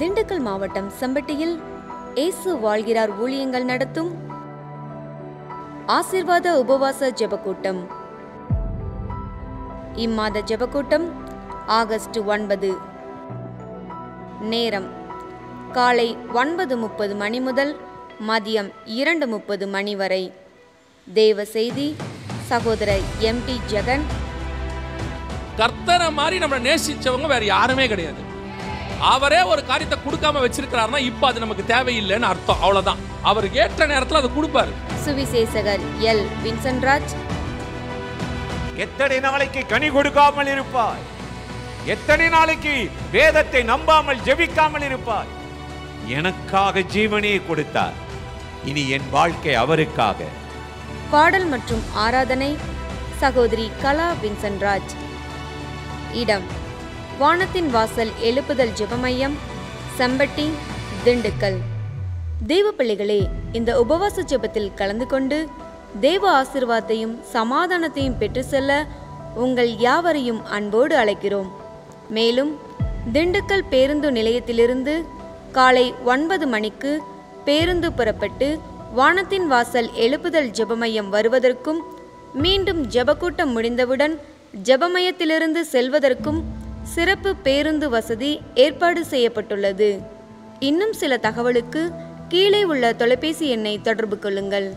திண்டுக்கல் மாவட்டம் செம்பட்டியில் இயேசு வாழ்கிறார் ஊழியங்கள் நடத்தும் ஆசீர்வாத உபவாச ஜெபக்கூட்டம். இம்மாத ஜெபக்கூட்டம் ஆகஸ்ட் 9. நேரம் காலை 9:30 மணி முதல் மதியம் 2:30 மணி வரை. தேவ செய்தி சகோதரர் எம்.டி. ஜெகன். கர்த்தரை மாதிரி நம்ம நேசிச்சவங்க வேற யாருமே கிடையாது. அவரே ஒரு காரியத்தை கொடுக்காம வச்சிருக்கிறாருன்னா இப்ப அது நமக்கு தேவையில்லைன்னு அர்த்தம். அவ்வளவுதான். அவருக்கு ஏற்ற நேரத்தில் அதை கொடுப்பாரு. சுவிசேஷகர் எல். வின்சென்ட்ராஜ். எத்தனை நாளைக்கு கனி கொடுக்காமல் இருப்பாய்? எத்தனை நாளைக்கு வேதத்தை நம்பாமல் ஜெபிக்காமல் இருப்பாய்? எனக்காக ஜீவனையை கொடுத்தார், இனி என் வாழ்க்கை அவருக்காக. பாடல் மற்றும் ஆராதனை சகோதரி கலா வின்சென்ட்ராஜ். இடம் வானத்தின் வாசல் எழுப்புதல் ஜெபமையம், செம்பட்டி, திண்டுக்கல். தேவ பிள்ளைகளே, இந்த உபவாச ஜெபத்தில் கலந்து கொண்டு தேவ ஆசீர்வாதத்தையும் சமாதானத்தையும் பெற்று செல்ல உங்கள் யாவரையும் அன்போடு அழைக்கிறோம். மேலும் திண்டுக்கல் பேருந்து நிலையத்திலிருந்து காலை 9 மணிக்கு பேருந்து புறப்பட்டு வானத்தின் வாசல் எழுப்புதல் ஜெபமையம் வருவதற்கும் மீண்டும் ஜெபக்கூட்டம் முடிந்தவுடன் ஜெபமையத்திலிருந்து செல்வதற்கும் சிறப்பு பேருந்து வசதி ஏற்பாடு செய்யப்பட்டுள்ளது. இன்னும் சில தகவலுக்கு கீழே உள்ள தொலைபேசி எண்ணை தொடர்பு கொள்ளுங்கள்.